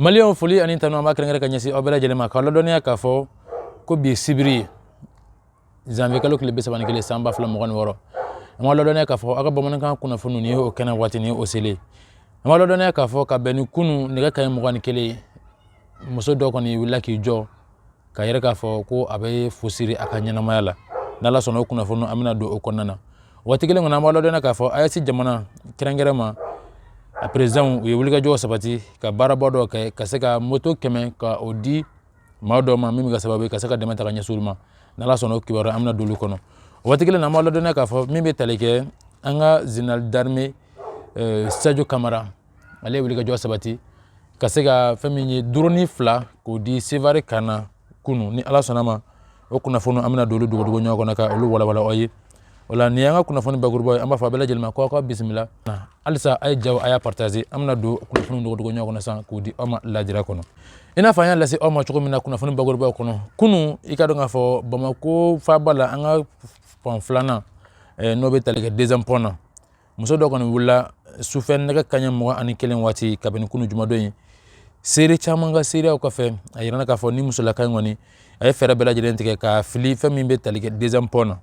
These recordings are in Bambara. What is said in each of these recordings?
Malion foli ani tanu ma krengere kanyesi obela jelema kala donia ka fo ko bi sibiri janvier kalo kile besabani kile samba fla mogon woro amalo donia ka fo aga bomana kan kuna funu ni o kana wati ni o sele amalo donia ka fo ka beni kunu ni ga kay mogon kile muso do koni willa ki jo ka yere ka fo ko abe fusiri akanyana mayala nala sono kuna funu amina do o konnana wati kile ngona amalo donia ka fo ayasi jamana krengere ma a président ye wulga jo sabati ka barabodo ka seka moto keme ka odi mawdo ma mimi ga sababu ka seka demata ka nyasulma nala sono kibara amna dulu kono watikile na mawdo dona ka fo mimi talike anga zinal darme Sadio Camara ale wulga jo sabati ka seka feminye droni fla ko di sevare kana kunu ni ala sonama o kuna fono amna dulu dugo nyoko naka olu wala oyi wala niyanga kuna foni bagurboy amba fa bela jelma ko bismillah alisa ay jaw aya partager amna do kuna foni do nyoko na san ko di oma ladira kono ina fa yan lasi oma choko mina kuna foni bagurboy kono kunu ikado nga fo Bamako fa bala anga pamflana no be talike deuxième pona muso do kono wula sufen daga kanya mo ani kelen wati kabeni kunu jumado yi seri chamanga seri o kafe ayirana ka fo ni muso la kangoni ay fera bela jelentike ka fili fami be talike deuxième pona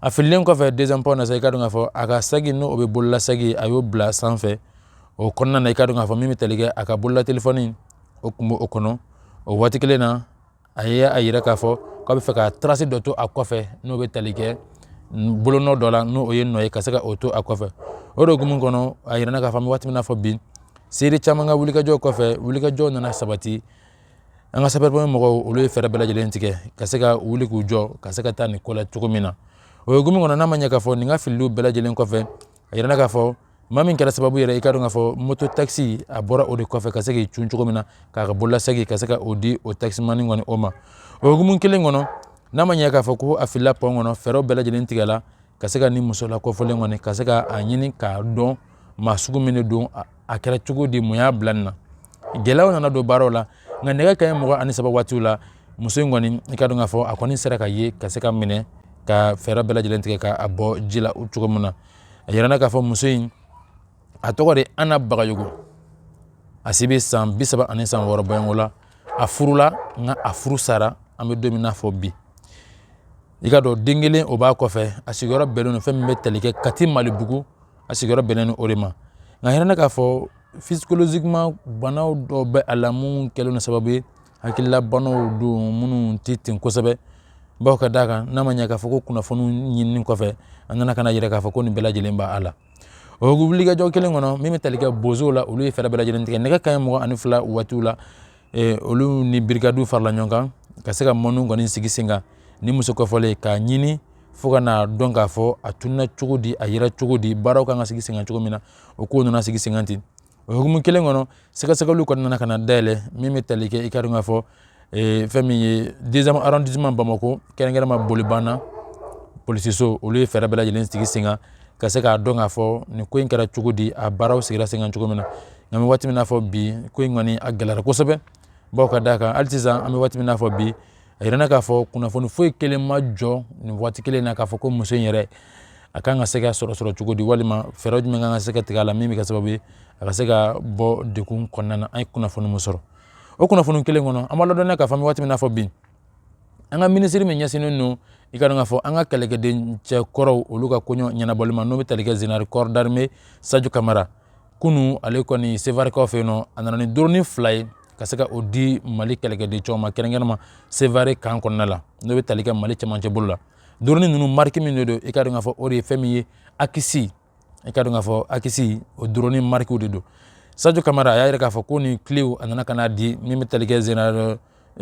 a filen ko fe deuxième point na say kadunga fo aka sagi no obe bolla sagi ayo bla sanfé o konna na kadunga fo mimi telige aka bolla téléphone o kumbo o kono o watikele na aya ayira ka fo ko be fe ka tracer doto akofe no be telige bolo no dola no o yenno e ka saka auto akofe o do gumun kono ayira na ka fami watimina fo bin seri chamanga wulika jo kofe wulika jo na sabati anga saber bo mo o le fere bela jelentike ka saka wuliku jo ka saka tani kola chukumina o gumi ngona na manya ka fo ninga filu bela jelen ko fe ayirana ka fo mamin kala sababu yere ikado nga fo moto taxi abora o de ko fe ka sege chunchu ko mina ka ka bolla sege ka sega odi o taxi mani ngoni oma o gumun kele ngono na manya ka fo ko afila po ngono fero bela jelen tigala ka sega ni musola ko fo le ngoni ka sega anyini ka don masugu mine don akera chugo di muya blanna gelaw na do barola nga nega kay mo ani sababu watula muso ngoni ikado nga fo akoni sera ka ye ka sega mine ka fera bela jelentike ka abo jila uchugo muna ayirana ka fo musoyin atogore ana bagayugo asibe san bisaba ani san woro boyangola afurula nga afuru sara ambe domina fo bi igado dingele oba ko fe asigoro belonu fe metelike kati malibugu asigoro belenu orima nga ayirana ka fo physiologiquement banaw do be alamu kelo na sababu hakilla banaw do munu titin ko sabe bawka daga namanya ka foko kuna fonu nyinni ko fe anana kana yira ka foko ni bela jelemba ala o gubliga jokele ngono mimi talika bozola ulu fera bela jelentike nega kay mo anufla watula ulu ni brigadu farla nyonga ka sega monu ngoni sigisinga ni muso ko fole ka nyini foga na donga fo atuna chugudi ayira chugudi baraw ka sigisinga chugumina o ko nona sigisinga tin o gumu kele ngono sega lu ko nana kana dele mimi talike ikarunga fo femi deuxième arrondissement Bamako kerengera ma bolibana police so olu fera bela jelen stigi singa ka se ka donga fo ni ko inkara chugudi a baraw sigira singa chugumina ngami watimina fo bi ko ngani agalara ko sobe boka daka altiza ami watimina fo bi irana ka fo kuna fo fo kele majo ni watikele na ka fo ko muso yere akanga se ka soro chugudi walima feroj menga se ka tigala mimi ka sababu aka se ka bo de kun konnana ay kuna fo musoro o kuna funu kele ngono amalo dona ka fami watimina fo bin anga ministre me nyasino no ikado nga fo anga keleke de che koro oluka konyo nyana bolima no metalike zinar corps d'armée Sadio Camara kunu ale ko ni sevar ko fe no anani drone fly kasaka odi mali keleke de choma kerengena ma sevare kan konnala no metalike mali chamanche bulla drone nunu marki min do ikado nga fo ori femi akisi ikado nga fo akisi o drone marki do Sadio Camara ya ka fo ko ni cleo anana kana di mimi talike zinar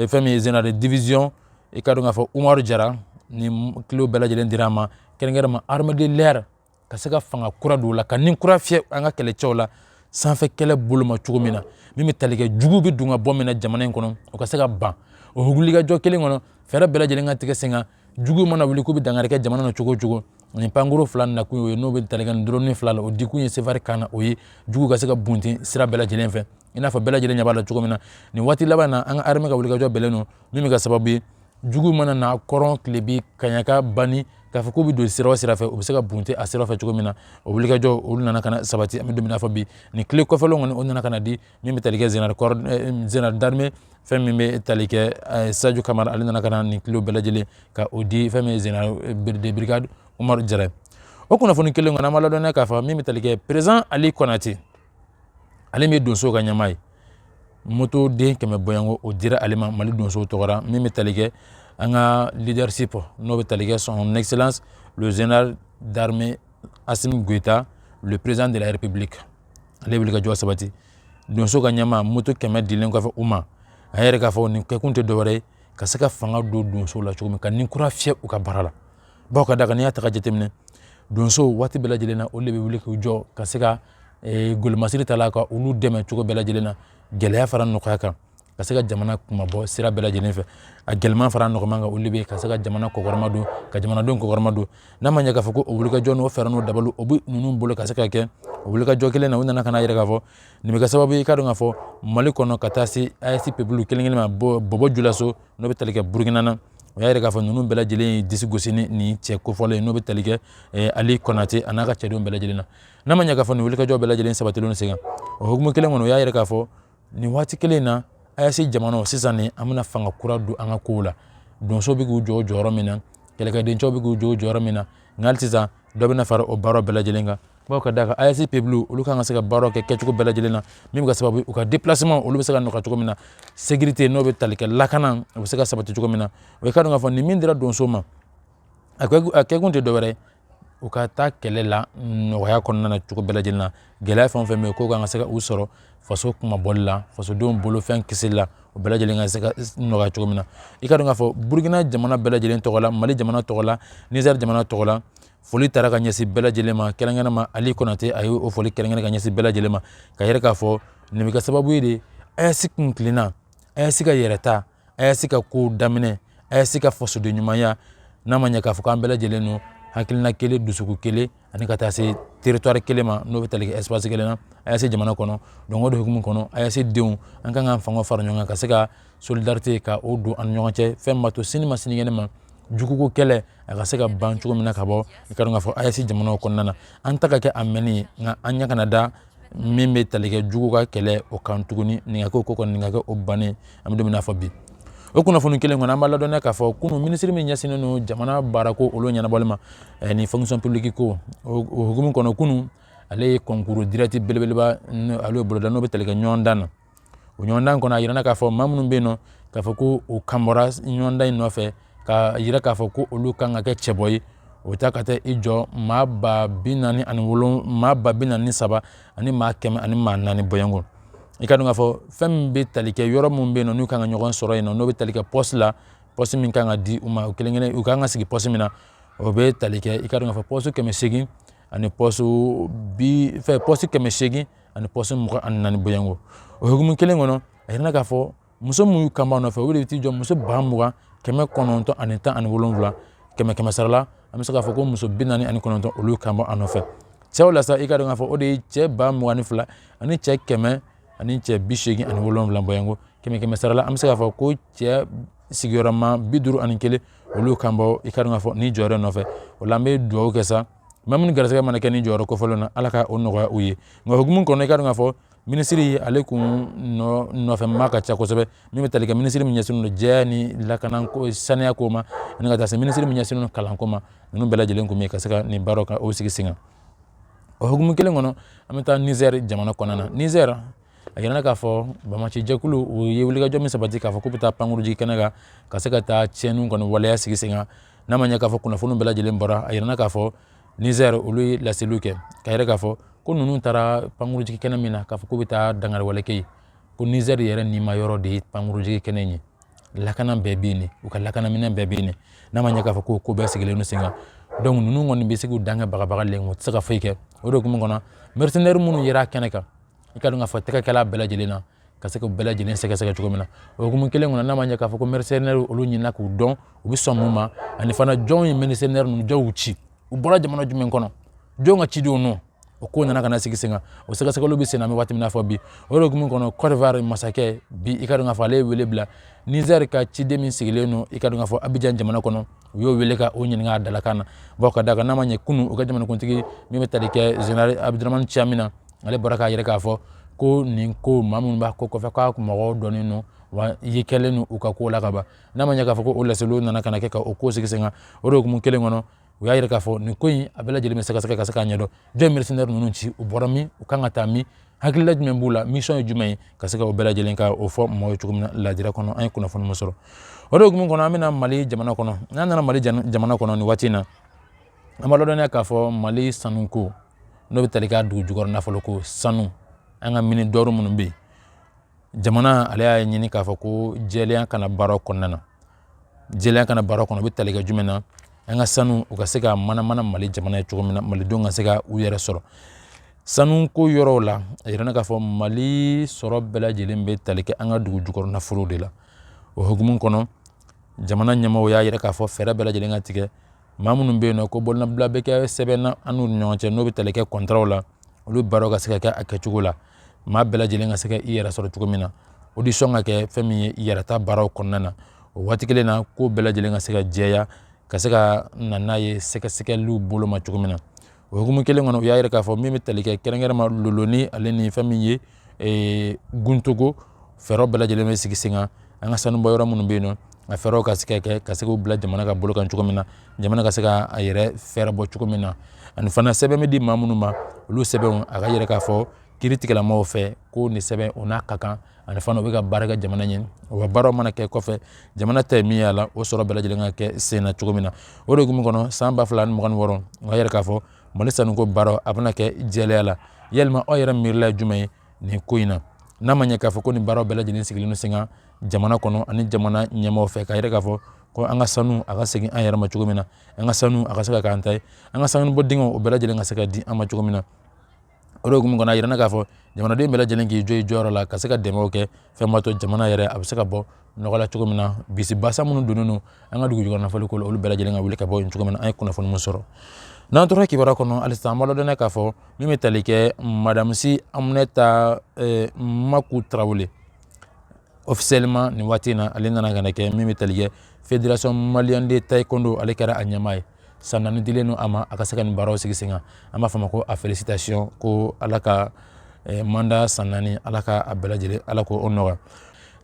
femi zinar division ikado nga fo Umaru Jara ni cleo bela jelen dirama kerengera ma arme de l'air kasaka fanga kura do la kanin kura fie anga kele chola sanfe kele buluma chugumina mimi talike jugu bi dunga bomina jamana kono o kasaka ba o huguliga jo kele ngono fera bela jelen ngatike senga jugu mana wuli ko bi dangare ke jamana no chugo ni panguro flan na ku no be talike drone flan o diku ni sevar kana o yi jugu kasaka bunti sira bela jelen fe ina fa bela jelen nyabala chugumina ni wati labana anga arme ka wuli ga jo beleno mimi ka sababu jugu mana na koron klebi kanyaka bani ka fa ko bi do sira sira fe o bi se ka bunte a sira fe cogo mina o wuli ka jɔ olu nana kana sabati an bɛ don min na fɔ bi ni kile kɔfɛlaw kɔni o nana kana di min bɛ tali kɛ général d'armée fɛn min bɛ tali kɛ Sadio Kamara ale nana kana ni kilo bɛɛ lajɛlen ka o di fɛn min général de brigade Umaru Jara o kunnafoni kelen kɔnɔ an b'a ladɔnniya k'a fɔ min bɛ tali kɛ président Ali Konate ale min ye donso ka ɲɛmaa ye moto den 100 bɔɲɔngo o dira ale ma Mali donso tɔgɔra min bɛ tali kɛ an ka leadership n'o bɛ tali kɛ son excellence le général d'armée Assimi Goïta le président de la République ale wuli ka jɔ sabati donso ka ɲɛmaa moto 100 dilen kɔfɛ u ma a yɛrɛ k'a fɔ nin kɛkun tɛ dɔwɛrɛ ye ka se ka fanga don donso la cogo min ka nin kura fiyɛ u ka baara la bawo ka da kan n'i y'a ta ka jateminɛ donso waati bɛɛ lajɛlen na olu de bɛ wuli k'u jɔ ka se ka golomasiri ta la ka olu dɛmɛ cogo bɛɛ lajɛlen na gɛlɛya fara nɔgɔya kan ka se ka jamana kumabɔ sira bɛɛ lajɛlen fɛ a gɛlɛman fara nɔgɔman kan olu bɛ ka se ka jamana kɔkɔrɔma don ka jamanadenw kɔkɔrɔma don n'a ma ɲɛ k'a fɔ ko o wulikajɔ n'o fɛɛrɛ n'o dabali o bɛ ninnu bolo ka se ka kɛ o wulikajɔ kelen na u nana ka n'a yɛrɛ k'a fɔ nin bɛ kɛ sababu ye i ka dɔn k'a fɔ Mali kɔnɔ ka taa se AES peuple kelen kelen ma Bɔbɔ Julaso n'o bɛ tali kɛ Burukina na o y'a yɛrɛ k'a fɔ ninnu bɛɛ lajɛlen ye disi gosi ni nin cɛ kofɔlen ye n'o bɛ tali kɛ Ali Konate a n'a ka cɛdenw bɛɛ lajɛlen na n'a ma ɲɛ k'a fɔ nin wulikajɔ bɛɛ lajɛlen sabatilen sen kan o hukumu kelen kɔnɔ o y'a yɛrɛ k'a fɔ nin waati kelen na AES jamanaw sisan ni an bɛna fanga kura don an ka kow la donso bɛ k'u jɔ jɔyɔrɔ min na kɛlɛkɛdencɛw bɛ k'u jɔ jɔyɔrɔ min na nka hali sisan dɔ bɛna fara o baaraw bɛɛ lajɛlen kan bawo ka d'a kan AES peuple olu kan ka se ka baaraw kɛ kɛcogo bɛɛ lajɛlen na min bɛ ka sababu u ka déplacement olu bɛ se ka nɔgɔya cogo min na sécurité n'o bɛ tali kɛ lakana o bɛ se ka sabati cogo min na o ye ka dɔn k'a fɔ nin min dira donso ma a kɛkun tɛ dɔwɛrɛ ye u ka taa kɛlɛ la nɔgɔya kɔnɔna na cogo bɛɛ lajɛlen na gɛlɛya fɛn o fɛn bɛ yen k'o kan ka se ka u sɔrɔ faso kumabɔli la fasodenw bolo fɛn kisili la o bɛɛ lajɛlen ka se ka nɔgɔya cogo min na i ka dɔn k'a fɔ Burukina jamana bɛɛ lajɛlen tɔgɔ la Mali jamana tɔgɔ la Niger jamana tɔgɔ la foli taara ka ɲɛsin bɛɛ lajɛlen ma kɛrɛnkɛrɛn ma Ali Konate a ye o foli kɛrɛnkɛrɛn ka ɲɛsin bɛɛ lajɛlen ma ka yɛrɛ k'a fɔ nin bɛ kɛ sababu ye de AES kun tilenna AES ka yɛrɛta AES ka kow daminɛ AES ka fasoden ɲumanya n'a ma ɲɛ k'a fɔ k'an bɛɛ lajɛlen don hakilina kelen dusukun kelen ani ka taa se territoire kelen ma n'o bɛ tali kɛ espace kelen na AES jamana kɔnɔ donc o de hukumu kɔnɔ AES denw an kan k'an fanga fara ɲɔgɔn kan ka se ka solidarité ka o don an ni ɲɔgɔn cɛ fɛn min b'a to sini ma sinikɛnɛ ma juguko kɛlɛ a ka se ka ban cogo min na ka bɔ i ka dɔn k'a fɔ AES jamanaw kɔnɔna na an ta ka kɛ a mɛnni ye nka an ɲɛ kana da min bɛ tali kɛ jugu ka kɛlɛ o kan tuguni nin ka kɛ o ko kɔni nin ka kɛ o bannen an bɛ don min na fɔ bi o kunnafoni kelen kɔnɔ an b'a ladɔnniya k'a fɔ kunu minisiri min ɲɛsinnen don jamana baarako olu ɲɛnabɔli ma ni fonction publique ko o hukumu kɔnɔ kunu ale ye concours direct belebeleba ale ye boloda n'o bɛ tali kɛ ɲɔgɔndan na o ɲɔgɔndan kɔnɔ a yirana k'a fɔ maa minnu bɛ yen nɔ k'a fɔ ko o kanbɔra ɲɔgɔndan in nɔfɛ ka yira k'a fɔ ko olu kan ka kɛ cɛbɔ ye o ta ka taa i jɔ maa ba 47 ani maa 100 ani maa 4 bɔɲɔngo i ka dɔn k'a fɔ fɛn min bɛ tali kɛ yɔrɔ min bɛ yen nɔ n'u kan ka ɲɔgɔn sɔrɔ yen nɔ n'o bɛ tali kɛ poste la poste min kan ka di u ma u kelen kelen u kan ka sigi poste min na o bɛ tali kɛ i ka dɔn k'a fɔ poste 800 ani poste 800 ani poste 24 bɔɲɔngo o hukumu kelen kɔnɔ a yirana k'a fɔ muso minnu kan b'a nɔfɛ o de bɛ t'i jɔ muso 20 197 ani 100 sara la an bɛ se k'a fɔ ko muso 49 olu kan b'a nɔfɛ cɛw la sa i ka dɔn k'a fɔ o de ye cɛ 22 ani cɛ 100 ani cɛ 87 bɔɲɔngo 100 sara la an bɛ se k'a fɔ ko cɛ sigiyɔrɔma 51 olu kan bɔ i ka dɔn k'a fɔ ni jɔyɔrɔ nɔfɛ o la an bɛ dugawu kɛ sa maa minnu garisɛgɛ mana kɛ ni jɔyɔrɔ kofɔlen na ala ka o nɔgɔya u ye nka hukumu kɔnɔ i ka dɔn k'a fɔ minisiri ale kun nɔfɛmaa ka ca kosɛbɛ min bɛ tali kɛ minisiri min ɲɛsinnen don jɛya ni lakana saniya ko ma ani ka taa se minisiri min ɲɛsinnen don kalanko ma ninnu bɛɛ lajɛlen kun bɛ yen ka se ka nin baaraw ka o sigi sen kan o hukumu kelen kɔnɔ an bɛ taa Niger jamana kɔnɔna na Niger a yirana k'a fɔ bamaci jɛkulu u ye wulikajɔ min sabati k'a fɔ k'u bɛ taa pankurunji kɛnɛ kan ka se ka taa tiɲɛniw kɔni waleya sigi sen kan n'a ma ɲɛ k'a fɔ kunnafoniw bɛɛ lajɛlen bɔra a yirana k'a fɔ Niger olu ye laseliw kɛ k'a yɛrɛ k'a fɔ ko ninnu taara pankurunji kɛnɛ min na k'a fɔ k'u bɛ taa dangari wale kɛ yen ko Niger yɛrɛ nima yɔrɔ de ye pankurunji kɛnɛ in ye lakana bɛɛ bɛ yen u ka lakanaminɛn bɛɛ bɛ yen n'a ma ɲɛ k'a fɔ ko ko bɛɛ sigilen don sen kan donc ninnu kɔni bɛ se k'u dan kɛ bagabagalen u tɛ se ka foyi kɛ o de hukumu kɔnɔ mercenaire minnu yera kɛnɛ kan i ka dɔn k'a fɔ tɛgɛkɛla bɛɛ lajɛlen na ka se k'u bɛɛ lajɛlen sɛgɛsɛgɛ cogo min na o hukumu kelen kɔnɔ n'a ma ɲɛ k'a fɔ ko mercenaire olu ɲinina k'u dɔn u bɛ sɔn mun ma ani fana jɔn ye mercenaire ninnu jɔn y'u ci u bɔra jamana jumɛn kɔnɔ jɔn ka cidenw nɔ o ko nana ka na sigi sen kan o sɛgɛsɛgɛliw bɛ sen na an bɛ waati min na fɔ bi o de hukumu kɔnɔ Côte d'Ivoire masakɛ bi i ka dɔn k'a fɔ ale ye wele bila Niger ka ciden min sigilen no i ka dɔn k'a fɔ Abidjan jamana kɔnɔ u y'o wele ka o ɲininka a dalakan na bon ka d'a kan n'a ma ɲɛ kunu u ka jamanakuntigi min bɛ tali kɛ général Abdramane Tchiamina ale bɔra k'a yɛrɛ k'a fɔ ko nin ko maa minnu b'a ko kɔfɛ k'a mɔgɔw dɔnnen no wa i kɛlen no u ka ko la ka ban n'a ma ɲɛ k'a fɔ ko o laseliw nana ka na kɛ ka o ko sigi sen kan o de hukumu kelen kɔnɔ u y'a yɛrɛ k'a fɔ nin ko in a bɛɛ lajɛlen bɛ sɛgɛsɛgɛ ka se k'a ɲɛdɔn jɔn mercenaire ninnu ci u bɔra min u kan ka taa min hakilila jumɛn b'u la mission ye jumɛn ye ka se ka o bɛɛ lajɛlen ka o fɔ mɔgɔw ye cogo min na lajɛrɛ kɔnɔ an ye kunnafoni min sɔrɔ o de hukumu kɔnɔ an bɛna Mali jamana kɔnɔ n'an nana Mali jamana kɔnɔ nin waati in na an b'a ladɔnniya k'a fɔ Mali sanuko n'o bɛ tali k'a dugu jukɔrɔ nafolo ko sanu an ka mini dɔɔrɔ minnu bɛ yen jamana ale y'a ɲini k'a fɔ ko jɛlenya kana baaraw kɔnɔna na jɛlenya kana baaraw kɔnɔ u bɛ tali kɛ jumɛn na an ka sanu u ka se ka mana Mali jamana ye cogo min na malidenw ka se ka u yɛrɛ sɔrɔ sanu ko yɔrɔw la a yirana k'a fɔ Mali sɔrɔ bɛɛ lajɛlen bɛ tali kɛ an ka dugu jukɔrɔ nafolo de la o hukumu kɔnɔ jamana ɲɛmaaw y'a yɛrɛ k'a fɔ fɛɛrɛ bɛɛ lajɛlen ka tigɛ maa minnu bɛ yen nɔ ko bololabila bɛ kɛ sɛbɛnna an n'u ni ɲɔgɔn cɛ n'o bɛ tali kɛ kɔntraw la olu baaraw ka se ka kɛ a kɛcogo la maa bɛɛ lajɛlen ka se ka i yɛrɛ sɔrɔ cogo min na audition ka kɛ fɛn min ye i yɛrɛ ta baaraw kɔnɔna na o waati kelen na ko bɛɛ lajɛlen ka se ka jɛya ka se ka na n'a ye sɛgɛsɛgɛliw bolo ma cogo min na o hukumu kelen kɔnɔ u y'a yɛrɛ k'a fɔ min bɛ tali kɛ kɛrɛnkɛrɛnma loloni ale ni fɛn min ye guntogo fɛɛrɛw bɛɛ lajɛlen bɛ sigi sen kan an ka sanubɔ yɔrɔ minnu bɛ yen nɔ a fɛɛrɛw ka se ka kɛ ka se k'u bila jamana ka bolo kan cogo min na jamana ka se ka a yɛrɛ fɛɛrɛ bɔ cogo min na ani fana sɛbɛn bɛ di maa minnu ma olu sɛbɛnw a ka yɛrɛ k'a fɔ kiiritigɛlamaaw fɛ ko nin sɛbɛn o n'a ka kan ani fana u bɛ ka baara kɛ jamana ɲɛ o ka baaraw mana kɛ kɔfɛ jamana ta ye min y'a la o sɔrɔ bɛɛ lajɛlen ka kɛ sen na cogo min na o de hukumu kɔnɔ san 2026 o ka yɛrɛ k'a fɔ Mali sanuko baaraw a bɛna kɛ jɛlenya la yalima aw yɛrɛ miirila ye jumɛn ye nin ko in na n'a ma ɲɛ k'a fɔ ko nin baaraw bɛɛ lajɛlen sigilen no sen kan jamana kɔnɔ ani jamana ɲɛmaaw fɛ ka yɛrɛ k'a fɔ ko an ka sanu a ka segin an yɛrɛ ma cogo min na an ka sanu a ka se ka k'an ta ye an ka sanu bɔ dingɛw o bɛɛ lajɛlen ka se ka di an ma cogo min na o de hukumu kɔnɔ a yirana k'a fɔ jamanaden bɛɛ lajɛlen k'i jɔ i jɔyɔrɔ la ka se ka dɛmɛw kɛ fɛn b'a to jamana yɛrɛ a bɛ se ka bɔ nɔgɔ la cogo min na bisi basa minnu donnen no an ka dugu jukɔrɔ nafolo ko la olu bɛɛ lajɛlen ka wuli ka bɔ yen cogo min na an ye kunnafoni min sɔrɔ n'an tora kibaruya kɔnɔ halisa an b'a ladɔnniya k'a fɔ min bɛ tali kɛ Madame Si Aminata Maku Tarawele officiellement nin waati in na ale nana ka na kɛ min bɛ tali kɛ Fédération Malienne de Taekwondo ale kɛra a ɲɛmaa ye san 4 dilen no a ma a ka se ka nin baaraw sigi sen kan an b'a fɔ a ma ko a félicitation ko ala ka mandat san 4 ala ka a bɛɛ lajɛlen ala ko o nɔgɔya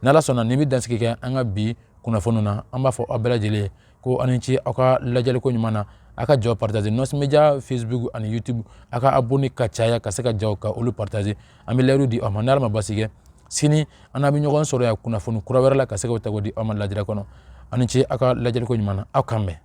n'ala sɔnna nin bɛ dansigi kɛ an ka bi kunnafoniw na an b'a fɔ aw bɛɛ lajɛlen ko ani ci aw ka lajɛliko ɲuman na aw ka jaw partager Nos Media Facebook ani YouTube aw ka abonné ka caya ka se ka jaw ka olu partager an bɛ lɛriw di aw ma n'ala ma basi kɛ sini an n'a bɛ ɲɔgɔn sɔrɔ yan kunnafoni kura wɛrɛ la ka se k'o ta k'o di aw ma lajɛrɛ kɔnɔ ani ci aw ka lajɛliko ɲuman na aw k'an bɛn